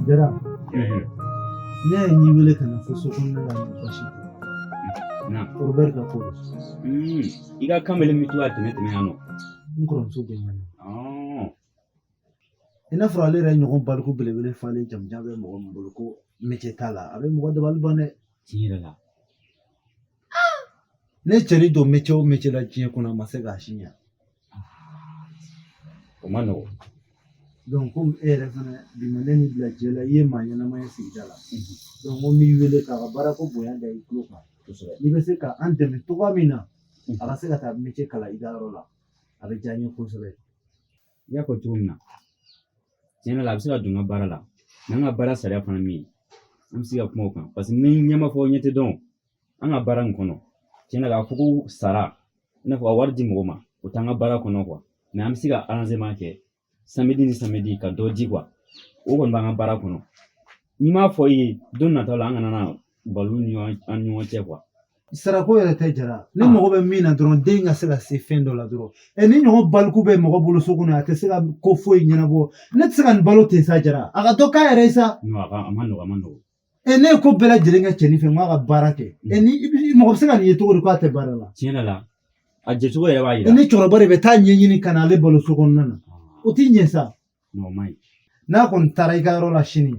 Jara, ne ya yi wele kana fo sokonna la bashi na Roberta Polo. Iga kamele mitu ateme hano. Nkron so be ngani. Oh. Ina frale ra nyogon balku belebele fale jamjabe mo mbuluko meche tala abe mo de balbane Tinyela. ne cheri do meche la chinye kuna masega shinya. Komano. Donc comme era fana dimane ni bla jela ye manya ma sigidala. Donc mo mi wele ka barako boyanda ikloka. Ni be se ka anteme to ba mina. Aga se ka ta meche kala idaro la. Abe janye ko sobe. Ya ko tumna. Tinyela abisa dunga barala. Nanga bara sare fana mi. Am siga kuma kan parce que ni nyama fo nyete don. Anga bara nkono. Tinyela fuku sara. Na fo wardi moma. Utanga bara kono kwa. Na am siga arrangement ke. Samedi ni samedi ka doji kwa. O kon banga bara kono. Ni ma fo yi don na tala anga na balu ni anyo che kwa. Sara ko yere te jara ni mogo be mina dron de nga se la se fendo la dron e ni nyogo balku be mogo bulu sokuna ate se ga ko foi nyana bo net se ga balo te sa jara aga to ka yere sa No aga amano. e ne ko bela jelenga cheni fe ma ga barake e ni mogo se ga ni to ko ate barala Tinyela a jesugo yere ba e yira. ni choro bare be ta nyenyi ni kana le balo sokonna na o ti nyesa No mai. na kon tarai ga ro la shini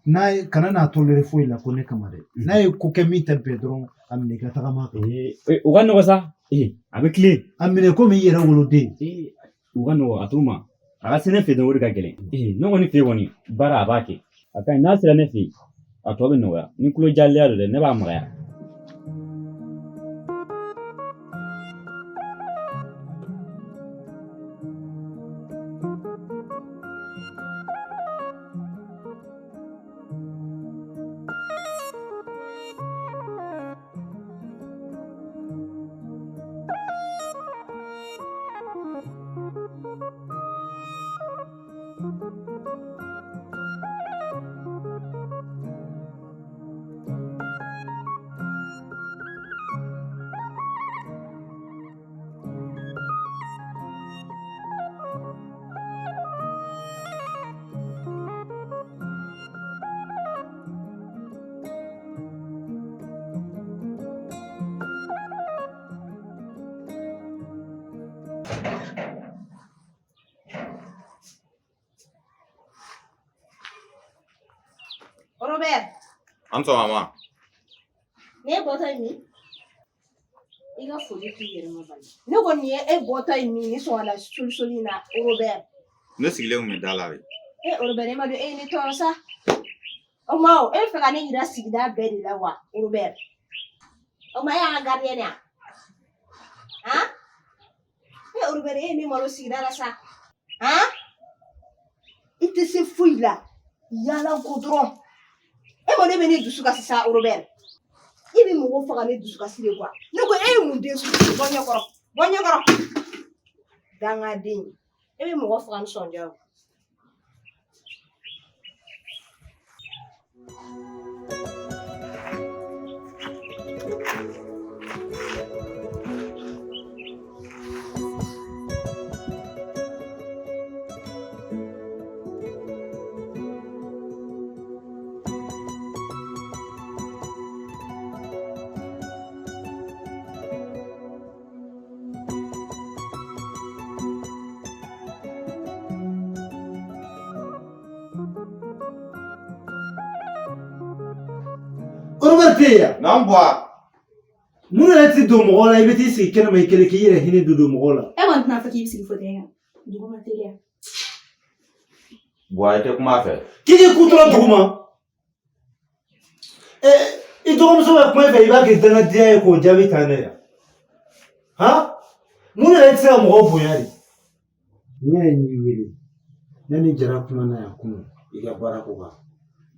na kana na tolere foi la ko ne kamare na e ko kemi tempe dron amne ka ta ma Uga no sa. Avec clé. amne ko mi yera wolo de Uga no atuma. Aga sene fe don wori ka gele. No woni fe woni bara abake. Aka na sira ne fe. Atobe no ya. Ni kulo jalle ado de ne ba magaya. Robert, Anto mama. ne bota mi? Iga foli ki yere ma bali. Ne ko ni e bota mi ni so la solution na Robert. Ne sigile mu dala we. Robert ma do ni to sa. O ma o e fa ni ira sigida be di la wa Robert. O ma ya gardien ya. Ha? Robert ni mo lo sigida la sa. Ha? Ite se fuila. Yala goudron. E mo ne beni dusu ka sa Robert. Ibi mo go fa ne dusu ka sire kwa. Ne ko e mu de su bonyo koro. Bonyo koro. Danga din. Ibi mo go fa ne sonja. Robertia Nambwa. mun yɛrɛ ti don mɔgɔ la i bɛ t'i sigi kɛnɛma i kelen k'i yɛrɛ hinɛ don mɔgɔ la E kɔni tɛna fɔ k'i bɛ sigi fauteuil kan dugu ma teliya. Bwa ite kuma fɛ. k'i k'i kutɔrɔ duguma i dɔgɔmuso bɛ kuma i fɛ i b'a kɛ dangadenya ye k'o jaabi ta ne ya han mun yɛrɛ ti se ka mɔgɔ bonya de ne ye n'i wele ne ni jara kuma na yan kunun i ka baara ko kan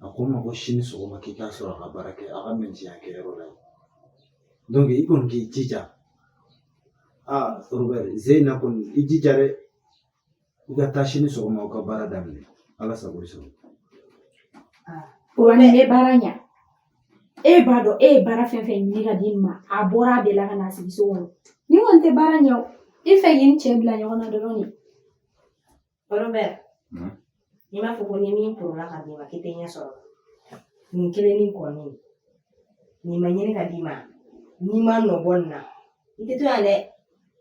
a ko n ma ko sini sɔgɔma k'i k'a sɔrɔ a ka baara kɛ a ka mɛntiya kɛ yɔrɔ la donc i kɔni k'i jija Ah, Robert, Zeyna kun ijijare uga tashini so ma uga bara damne. Ala saburi so. Wani ne baranya. E bado e bara fenfe ni ga dimma. Abora de la kana sigi so won. Ni wonte baranya. Ife yin chebla nyona doroni. Robert. Ni ma fuko ni min pro la ka dima kitenya so. Ni kele ni ko ni manyini ka dima. Ni ma no bonna. Ite to ale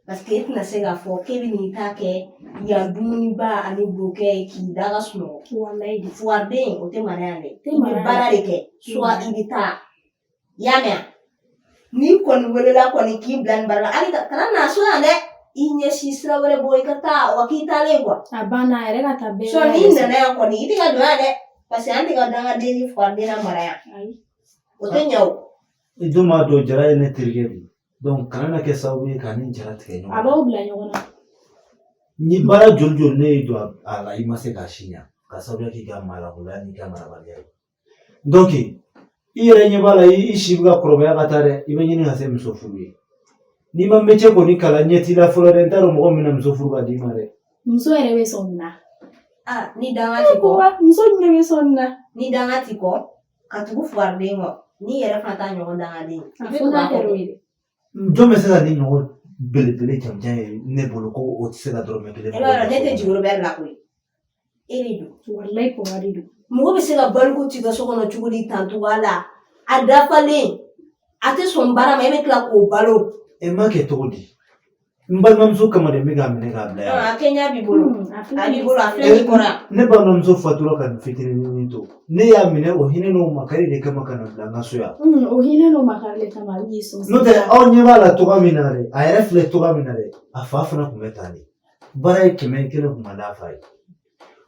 parce que itna sega fo kebi ni take ya dumuni ba ani bloqué ki daga suno. Wallahi di Fuarde o te manane. Te Ni manane. barare ke soit ibita. Yamea. Ni kon welela kon ki blan barla. Ali kana na so ande inye sisra wele boy kata wakita legwa. abana ere ka tabe. So ni nana ya kon iti ka do ade parce que anti ka danga deni fuarde na maraya. Ai. O te nyaw. Iduma do jara ene tirgedi. Donc kana ke sawi kanin jara tke no. Aba obla nyona. Ni bara joljol ne do ala imase ka shinya. Ka sawi ki ga mala hulani ga mala baliya. Donc iyere nye bala ishibga probaya katare ibe nyini hase msofuri. Ni mameche ko ni kala nyeti la florentaro mo mina msofuru ba dimare. Muso ere we sonna. Ah, ni danga tiko. Muso nyine we sonna. Ni danga tiko. Katugu fuarde ngo. Ni yere fata nyo danga deni. Afuna heroide. Jome sesa ni no bele chamjaye ne bolo ko o tsela drome kele. Ela nete jigoro ber la koi. Iridu. Wallahi ko waridu. Mo be se ga balko ti ga sokono chugudi tantu wala. Adafale. Ate sombara ma ebe kla ko balo. E ma ke todi. Mbal mamso kamade mega mene ga bla. Ah, Kenya bibolo. Abi bolo afle kora. Ne ba mamso fatura kan fitini ni to. Ne ya mine o hine no makari de kama kana danga soya. O hine no makarle kama yiso. No te au nyeba la toga minare. A refle toga minare. Afafuna kumetani. Bara kime kele kumanda fai.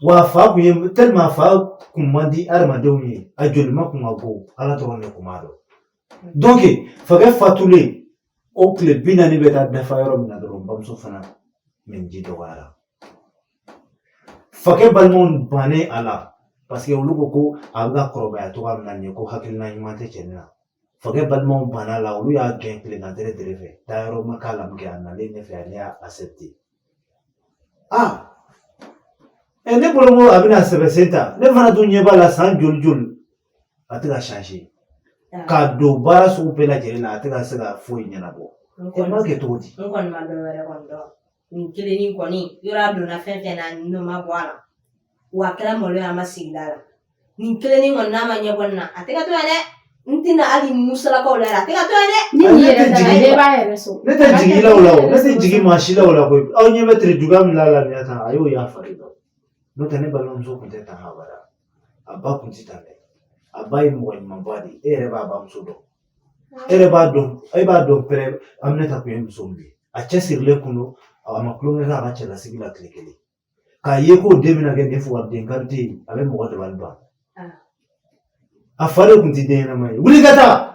Wa fa kunye tellement fa kumandi armadewni ajolma kumago ala torone kumado. Donc faga fatule o kle binani beta dafa yoro mina doro bamso fana menji dogara. Faga balmon bane ala parce que ulugo ko aga kroba ya toga minanye ko hakilna imante chenna. Faga balmon banala ulu ya gameplay na tere fe. Tayoro makala mge anale ne fe ya accepter. Ah ne bolo abina sebesenta ne fana to nyeba la san joljol atira changer ka do bara su pela jerena atira sega foi nyana bo e ma ke todi Ngon ma do were kon do. Ni kile ni koni yora do na fenfe na no ma bwala. Wa kala mo le ama sigdala. Ni kile ni ngona ma nyebonna ateka to ane ntina ali musala ko le ateka to ane Ni yere da de ba ere so. ne te jigi lawo ne te jigi mashila wala ko au nyebe tre dugam la la ne ta ayo ya farido no tane balon so kunte ta habara abba kunti tane abba yi mo mambadi ere ba ba msudo ere ba don ay ba don pre amne ta ko msombi a chesir le kuno ama klonga ga ba chela sigila klekeli ka yeko demina ge defu wa denkanti abe mo wada balba afare kunti de na mai wuli gata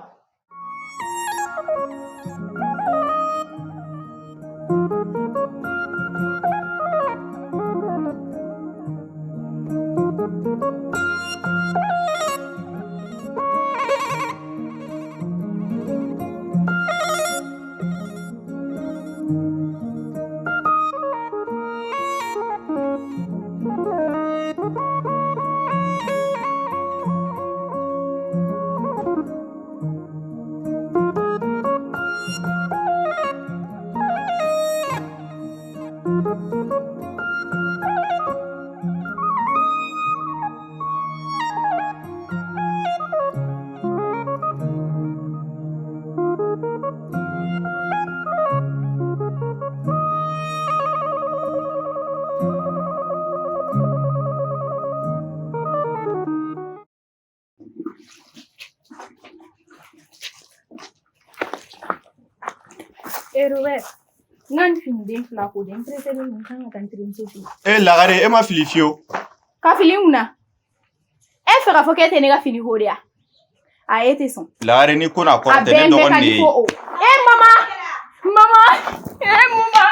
Robert, nan fin den fla ko den préféré mon kan kan trim sofi. Lagare, e ma fili fiyo. Ka fili una. E fera fo kete ne ka fili horia. A ete son. Lagare ni kuna ko te ne dogon ne. Mama. Mama. Mama.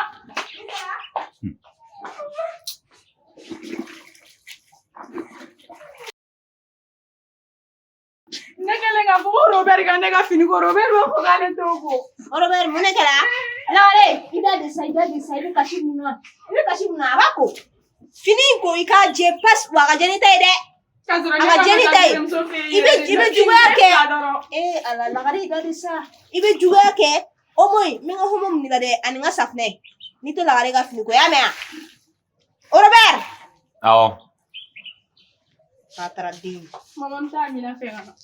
Nekele nga fo Robert ga ne ka fini ko Robert wa ko ga ne to ko. Robert mune kala Lare, ida decide kashi muna. Ibe kashi muna abako. Fini ko ika je pass wa ka jeni tay de. Aga jeni tay. Ibe juga ke. Ala lagari ida disa. Ibe juga ke. Omoy, minga homom ni de aninga safne. Nito lagari ka fini ko ya mea. O Robert. Awo. Patradi. Mamam ta ni na fenga.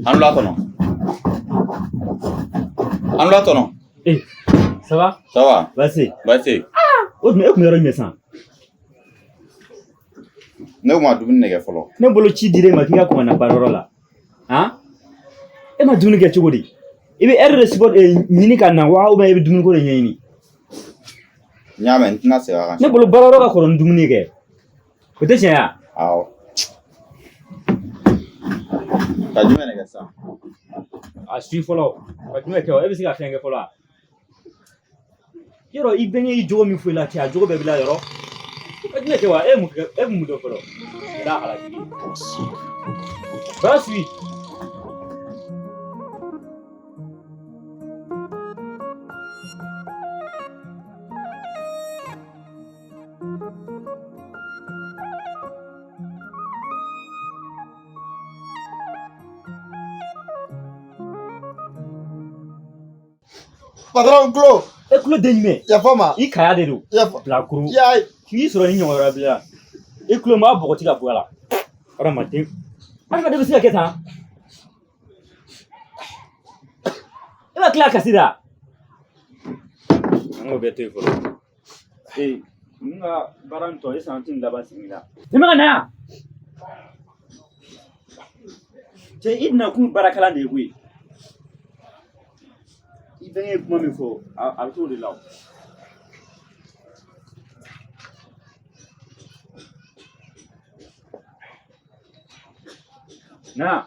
Anlo tono. Ça va? Ça va? Vas-y. Vas-y. O me yɔrɔ ɲɛ san. Ne ma dumuni nege fɔlɔ. Ne bolo ci dir'e ma k'i ka kɔn ka na baarayɔrɔ la. Han? E ma dumuni kɛ cogo di? I bɛ heure de support ɲini ka na wa ou bien i bɛ dumuni ko de ɲɛɲini? N y'a mɛn n tɛna segin a kan. Ne bolo baarayɔrɔ ka kɔrɔ ni dumuni kɛ. O tɛ tiɲɛ ya? Awɔ. Ka jumɛn de kɛ sisan? A suis fɔlɔ. Ka jumɛn kɛ o? E bɛ se ka fɛn kɛ fɔlɔ wa? Yɔrɔ i bɛnkɛ y'i jogo min fɔ i la ten a jogo bɛɛ b'i la yɔrɔ. Ka jumɛn kɛ wa? E mun dɔn fɔlɔ? Da halaki. Vas-y. Patron Klo. E kulo den jumɛn? Yafa ma. I kaya de don. Yafa. Bilakoro. Yayi. K'i sɔrɔ ni ɲɔgɔn wɛrɛ bila. E kulo maa bɔgɔti ka bɔ a la. Adamaden. Adamaden bɛ se ka kɛ tan. E b'a tila kasi da. An k'o bɛɛ to yen fɔlɔ. N ka baara in tɔ e san ti nin laban sigi la. I ma ka na yan. Cɛ i nakun baarakalan de ye koyi. I bɛnkɛ ye kuma min fɔ a bɛ t'o de la o. Na.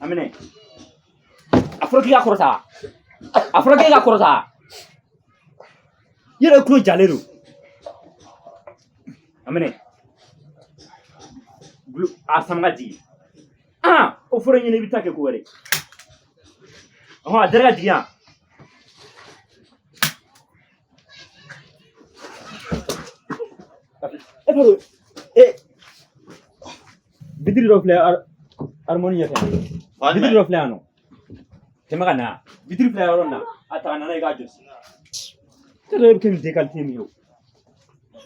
Amine. A fɔra k'i ka kɔrɔta. A fɔra k'e ka kɔrɔta. I yɛrɛ tulo jalen don. Amine. A sama ka jigin. O fɔra ɲɛna i bɛ taa kɛ ko wɛrɛ. A dara ka jigin yan. E b'a dɔn bitiri dɔ filɛ harmonie ɲɛfɛ. Bitiri dɔ filɛ yan nɔ. Tɛmɛ ka na yan. Bitiri filɛ yɔrɔ in na. A ta ka na n'a ye k'a jɔsi. E dɔ bɛ kɛ nin déqualité min ye o.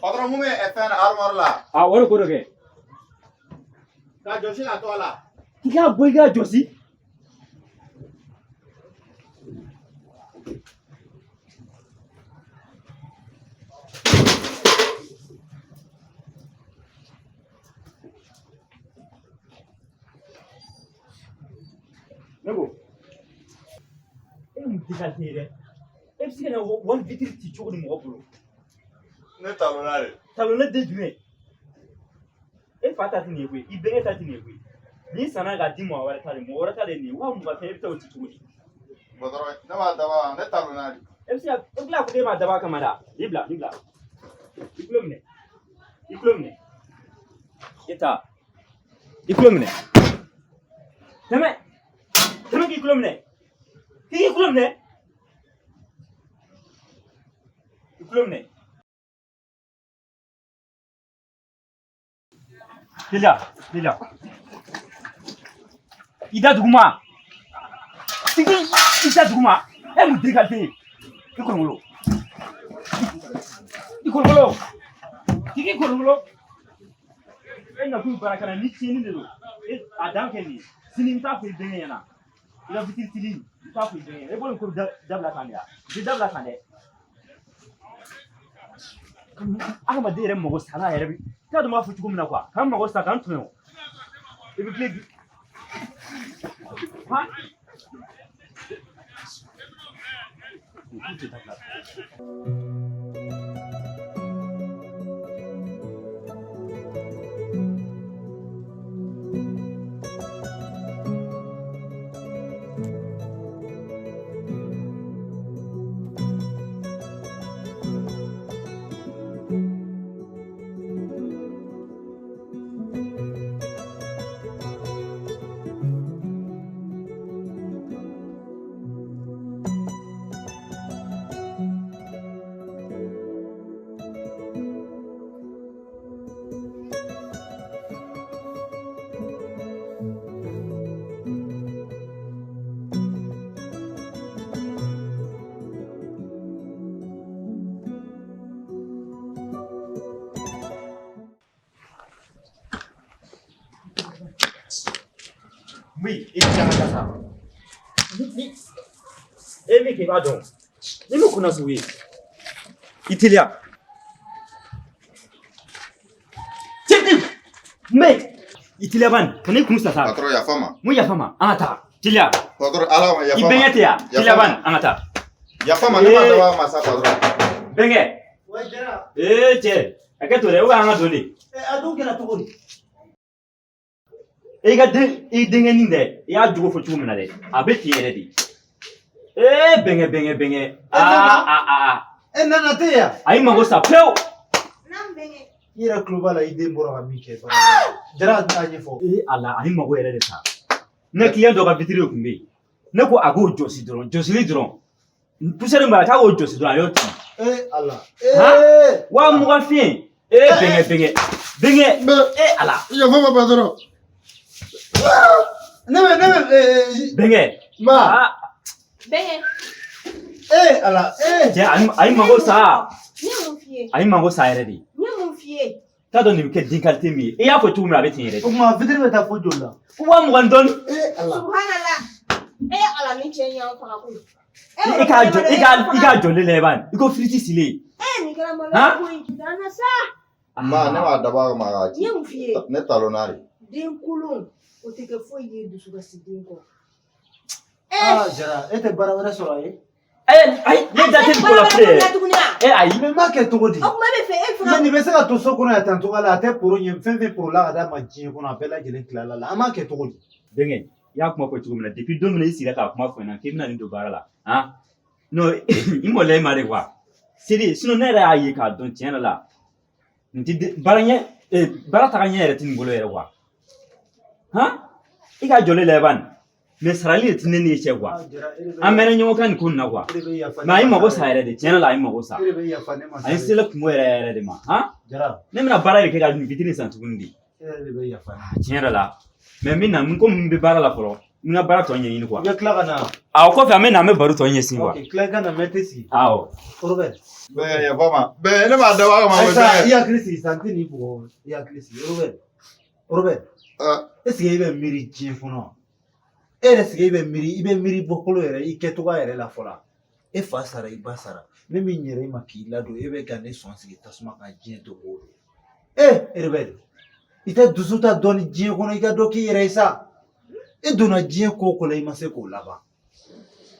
Patron mun bɛ fɛn na armoire la. O de ko dɔ kɛ. Ka jɔsi ka to a la. I k'a bɔ i k'a jɔsi. Ne ko e mun déqualité ye dɛ. E bɛ se ka na wali vitiri ci cogo di mɔgɔ bolo. Ne talonna de. Talonna den jumɛn? E fa ta tɛ nin ye koyi. I bɛnkɛ ta tɛ nin ye koyi. N'i sanna k'a di mɔgɔ wɛrɛ ta de mɔgɔ wɛrɛ ta de nin ye. Wa mugan fɛn e bɛ taa o ci cogo di? Patron ne b'a daba ne talonna de. E bɛ se ka e bɛ tila k'e m'a dabɔ a kama da. Ni bila. Ikulomne. Eta. Ikulomne. Teme ki ikulomne. Ki ikulomne. Ikulomne. Lila. Ida duguma. Tigi ida duguma. Mu digalte. Ikolongolo. Tigi ikolongolo. Ina ku barakana ni chini de lo. Adam kendi. Sini mta ku denye yana. Ila bitir tili mta ku denye. E bolon ko dabla kanya. Di dabla kanya. Ama dire mo sala yare bi. Ka do ma fu tukum na kwa. Kam mo sa kan tuno. E bi play. Ha? Oui, il tient à ça. Mais qui va donc? Il me connaît oui. Italia. Mais Italia ban, connais comment ça ça? Patron ya fama. Moi ya fama. Ata. Italia. Patron ala ya fama. Ibengete ya. Italia ban, ata. Ya fama ne ma dawa masa patron. Benge. Ouais, Gérard. Che. Akato le wa nga dole. Ado kera tokoni. Ega dengenin de ya jugo fo chuma na de abeti yere di benge Nana teya. ai mago sa peu Nam benge. Ira klubala ide mbora mike. Gérard anye fo. ala ai mago yere de sa ne client do ba vitiri kumbe ne ko ago josi dron pusere mba ta go josi dron yo ti Allah. wa mu ga fin benge ala Ya fama patron. benge Ma. Benge. Allah. je ai mago sa Nyam fie. ai mago sa yere di Nyam fie. ta do ni ke dinkalte mi ya fo chuma abeti yere di Kuma vidiri beta fo jola. wa mu gandon Allah. Subhanallah. Ala ni chenya fa ku. Ika jole leban. Iko friti sile. Ni kala mala ku idana sa. Ma ne ma daba ma ga ci. Nyam fie. Ne talonari. Den kulun. O te ke fo ye dusu ga sidin ko. Gérard, ete bara wala sora ye. Ai, ne date ko la frère. Ai. Mais ma ke togodi. O ma be fe e fra. Mais ni bese ka to sokona ya tanto ala ate poro nyem fenfe poro la ada ma jin ko na pela jelen klala la. Ama ke togodi. Dengen, ya kuma ko chugumna depuis 2 minutes ila ka kuma fona ke mina ndo barala. Ha? No, imo le mare kwa. Siri, sino ne ra yi ka don tiena la. Nti baranya barata ka nyere tin ngolo yere kwa. Ha? Ika jole leban. Me sarali tin ne che kwa. Amene nyo kan kun na kwa. Ma ai mago sa yere de tiena la ai mago sa. Ai sila kuma yere de ma. Ha? Gérard. Ne mina bara ke ga vitini san tugundi. Tiena la. Mais mina mun ko mun be bara la folo. Mina bara to nyi ni kwa. Ya kla kana. Aw ko fa me na me baru to nyi sin kwa. Okay, kla kana metesi. Aw. Robert. Be ya fama. Be ne ma dawa ma Esa be. ya Christy santini pour ya Christy. Robert. Est-ce qu'il y a miri jin fono? Est-ce qu'il y a miri bokolo ere iketuga ere la fola. E fa sara i basara. Ne mi nyere makila do ebe gane sonsi tasuma ka jin to go. Robert. Ite dusuta doni jin kono iga doki ere isa. E dona jin ko ko le mase ko laba.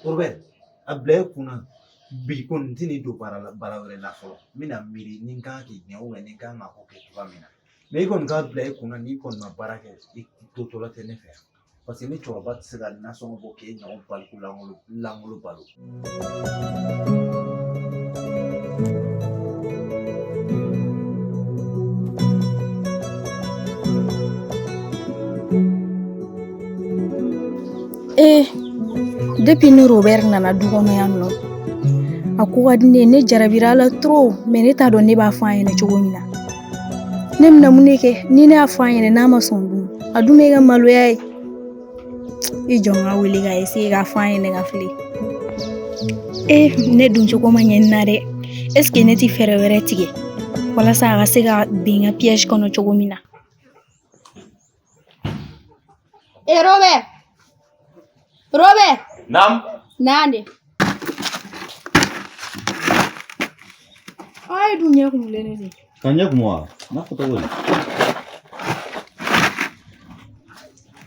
Robert. Able kuna bi kon tini do bara wele la folo. Mina miri ninka ki nyawe ninka ma ko ke tuba mina. Mais kon ga ble kuna ni kon ma barake to to la tene fer. Parce que ni tu vas se ga na so bo ke nyawo pal ku langolo balo. depuis ni Robert nana du kɔnɔ yan nɔ a ko ka di ne jarabira la trop mais ne t'a dɔn ne b'a fɔ a ɲɛna cogo min na ne bɛna mun de kɛ ni ne y'a fɔ a ɲɛna n'a ma sɔn dun a dun bɛ ka maloya ye i jɔ n ka wele ka essayer k'a fɔ a ɲɛna ka fili ne dun cogo ma ɲɛ n na dɛ est-ce que ne tɛ fɛɛrɛ wɛrɛ tigɛ walasa a ka se ka bin n ka piège kɔnɔ cogo min na. Robert Naam. Nande ay dunya kumulene ni Kanya kumwa. Na foto wala.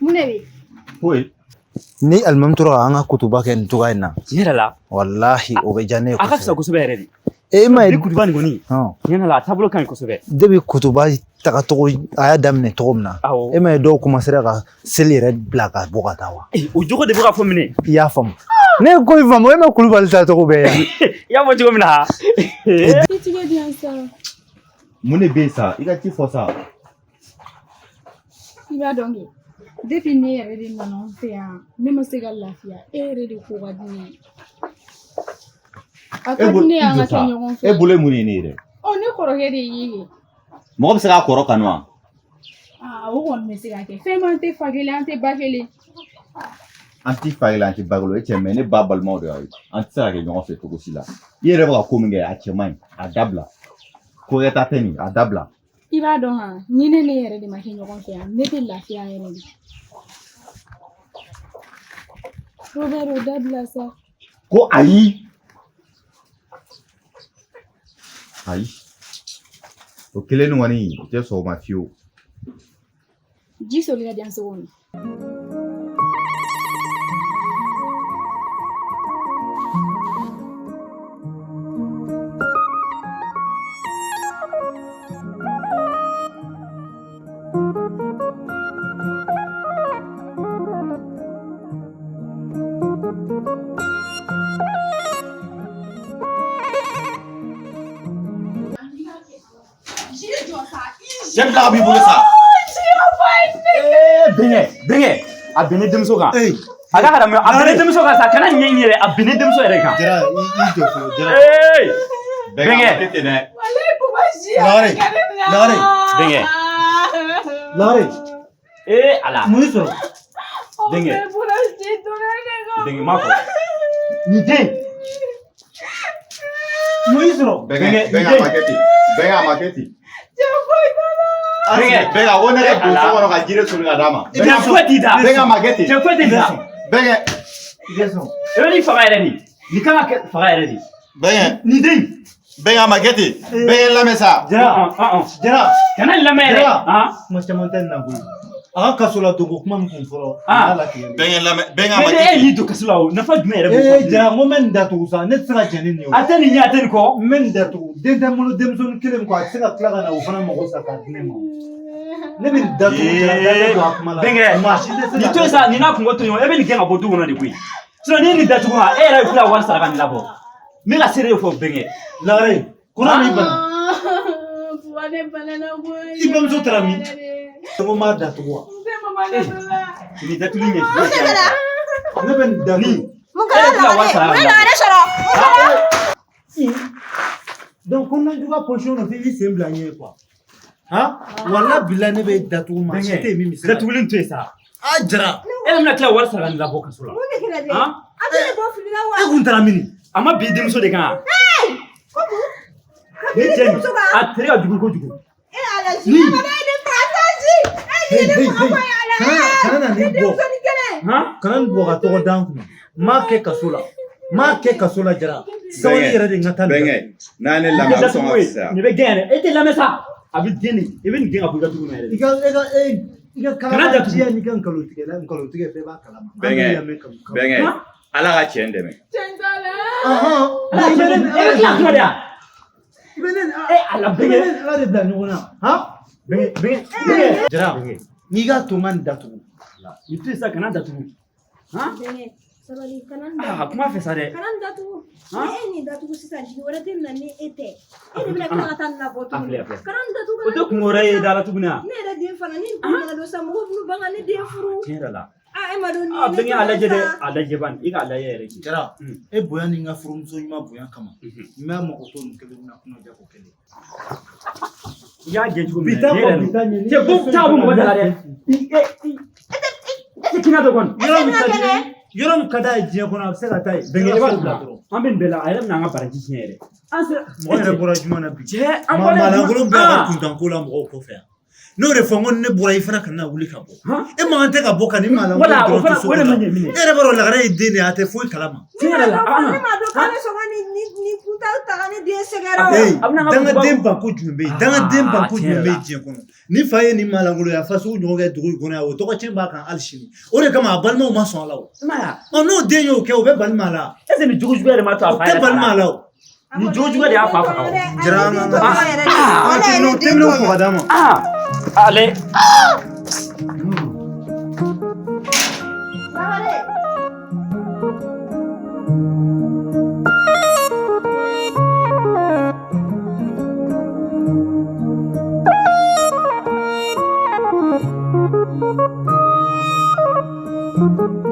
munebi Hoy. Ni almamtura anga kutuba ken tugaina. Tiɲɛ la. Wallahi o bɛ diya ne ye A ka fisa kosɛbɛ yɛrɛ de. ma Ni kutuba nin kɔni. Tiɲɛ la a taabolo ka ɲi kosɛbɛ. debi kutuba taga togo a y'a daminɛ togo min na Awɔ. ma ye dɔw commencera ka seli yɛrɛ bila ka bɔ ka taa wa O jogo de bɛ ka fɔ minɛ. i y'a faamu ne ko i faamu ma kulubali ta togo bɛɛ yan I y'a fɔ cogo min na. itige diyan sa Mun de bɛ yen sa? I ka ci fɔ sa. i b'a dɔn kɛ depuis ne yɛrɛ de nana an fɛ yan ne ma se ka lafiya e yɛrɛ de ko ka di ne ye a ka di ne ye an ka kɛ ɲɔgɔn fɛ E bolo ye mun ye ne ye dɛ? ne kɔrɔkɛ de y'i ye Mɔgɔ bɛ se k'a kɔrɔ kanu wa? o kɔni bɛ se ka kɛ fɛn man tɛ fa kelen an tɛ ba kelen An ti fa kelen an ti ba kelen o ye cɛ mais ne ba balimaw de y'aw ye. An tɛ se ka kɛ ɲɔgɔn fɛ cogo si la. I yɛrɛ bɛ ka ko min kɛ a cɛ man ɲi a dabila. Ko wɛrɛ tɛ nin a dabila. i b'a dɔn ha ni ne yɛrɛ de ma kɛ ɲɔgɔn fɛ yan ne tɛ lafiya yɛrɛ de Robert o dabila sa Ko ayi. Ayi. O kelen nin kɔni o tɛ sɔn o ma fiyewu. ji soli ka di an sogo min Cɛ bila ka b'i bolo sa. Bɛnkɛ a bɛn ne denmuso kan. A ka haramu a bɛn ne denmuso kan sa kana ɲɛɲini yɛrɛ a bɛn ne denmuso yɛrɛ kan. Jara i jɔ fɔlɔ Jara Bɛnkɛ. Lagare Bɛnkɛ. Lagare Ala. mun y'i sɔrɔ Bɛnkɛ. Bɛnkɛ ma fɔ. nin den mun y'i sɔrɔ Bɛnkɛ a ma kɛ ten. Bɛnkɛ a ma kɛ ten. Bɛnkɛ. Bɛnkɛ ko ne ka don so kɔnɔ ka jiri soli ka d'a ma. Cɛ foyi t'i da. Bɛnkɛ a ma kɛ ten. Cɛ foyi t'i da. Bɛnkɛ. i bɛ sɔn I bɛ ni faga yɛrɛ de. Nin kan ka kɛ faga yɛrɛ de. Bɛnkɛ. Nin den. Bɛnkɛ a ma kɛ ten. Bɛnkɛ lamɛn sa. Jara Jara Kana nin lamɛn yɛrɛ. kuma caman tɛ nin na koyi a ka kaso la dogo kuma min kun fɔlɔ Bɛnkɛ lamɛn. Bɛnkɛ a ma Mais kɛ e y'i don kaso la o nafa jumɛn yɛrɛ b'o kɔnɔ? Jara n ko n bɛ nin datugu sa ne tɛ se ka jɛn ni nin ye o A tɛ nin ɲɛ a tɛ nin kɔ. n bɛ nin datugu den tɛ n bolo denmisɛnnin kelen kɔ a tɛ se ka tila ka na o fana mago sa k'a di ne ma ne bɛ nin datugu Jara da ne don a kuma la Bɛnkɛ maa si tɛ se nin to yen sa nin n'a kungo to yen e bɛ nin gɛn ka bɔ du kɔnɔ de koyi sinon n'i ye nin datugu ma e yɛrɛ bɛ tila wari sara ka nin labɔ n bɛ ka seere de fɔ Bɛnkɛ. Lagare kɔnɔ min bana i bamuso taara min n ko n b'a datugu wa Nin datugu ɲɛ ne bɛ nin datugu mun kɛra Lagare sɔrɔ donc ko n na juguya position na f'i k'i sen bila n ɲɛ quoi wala bila ne bɛ datugu maa si tɛ yen min bɛ se ka datugulen to yen sa. Jara E bɛna tila wari sara ka nin labɔ kaso la. mun de kɛra de Han? a tɛ ne bɔ fili la wa e kun taara min A ma bin denmuso de kan. ni Ni cɛ nin denmuso kan a tere ka jugu kojugu. ala si ma ne ni fasaji kana na nin bɔ denmuso ni kɛnɛ kana nin bɔ ka tɔgɔ d'an kun n m'a kɛ kaso la n m'a kɛ kaso la Jara sabali yɛrɛ de n ka taa nin Bɛnkɛ n'a ne I lamɛn tɛ a bɛ sɔn datugu ka ye fisaya. nin bɛ gɛn yɛrɛ e tɛ lamɛn sa a bɛ gɛn de i bɛ nin gɛn ka bɔ i ka dugu kɔnɔ yɛrɛ de. i ka kalamaciya n'i ka nkalontigɛ bɛɛ b'a kalama Bɛnkɛ Ala ka cɛ n dɛmɛ. Ala i bɛ tila kuma de yan. i bɛ ne Ala Bɛnkɛ. Ala de bila ɲɔgɔn na Bɛnkɛ Jara n'i ka to n ka nin datugu Nin to yen sa kana datugu. Bɛnkɛ sabali kana n A kuma fɛ sa dɛ. kana n datugu ni e nin datugu sisan jigi wɛrɛ tɛ na ni e tɛ e de bɛna tila ka taa nin labɔ tuguni kana n datugu O tɛ kungo wɛrɛ ye da la tuguni wa? ne yɛrɛ den fana ni n kun nana don sisan mɔgɔw b'u ban ka ne den furu Tiɲɛ yɛrɛ la. Ai madun Ah, bengi alaje de alaje ban. Ika alaje yere ki. Jara, e boya ni nga furumuso ɲuman bonya kama. Mɛ mɔgɔ to nin kelen na kuma ja ko kelen. Ya je cogo min. Bita ko bita ɲɛ. Cɛ bon ta bon mɔgɔ dala dɛ. I kina dɔ kɔni. Yɔrɔ min ka d'a ye diɲɛ kɔnɔ a bɛ se ka taa yen. Bɛnkɛ i b'a bila dɔn. An bɛ nin bɛɛ la a yɛrɛ bɛna an ka baraji tiɲɛ yɛrɛ. An sera. Mɔgɔ yɛrɛ bɔra jumɛn na bi? Cɛ an Ma lankolon bɛɛ ka kuntan ko la mɔgɔw kɔfɛ yan. N'o de fɔ n ko ne bɔra i fana kana wuli ka bɔ. E man kan tɛ ka bɔ ka ni maa lankolon dɔrɔn to so kɔnɔ. E yɛrɛ b'a dɔn lagare ye den de ye a tɛ foyi kalama. Tiɲɛ yɛrɛ la. Ne ma dɔn k'ale sɔgɔ ni kunta ta ne den sɛgɛrɛ. Dangaden banko jumɛn bɛ yen? Dangaden banko jumɛn bɛ yen diɲɛ kɔnɔ? Ni fa ye nin maa lankolon ye a fa sugu ɲɔgɔn kɛ dugu in kɔnɔ yan o tɔgɔ cɛn b'a kan hali sini. O de kama a balimaw ma sɔn a la o. N'o den y'o kɛ o bɛ bali maa la. Est-ce que nin jogo juguya de ma to a fa yɛrɛ la? O tɛ bali maa la o. Ni jogo juguya de y'a fa faga o. Jara an ka tɛmɛnw fɔ ka d'a ma. Ale. Thank you.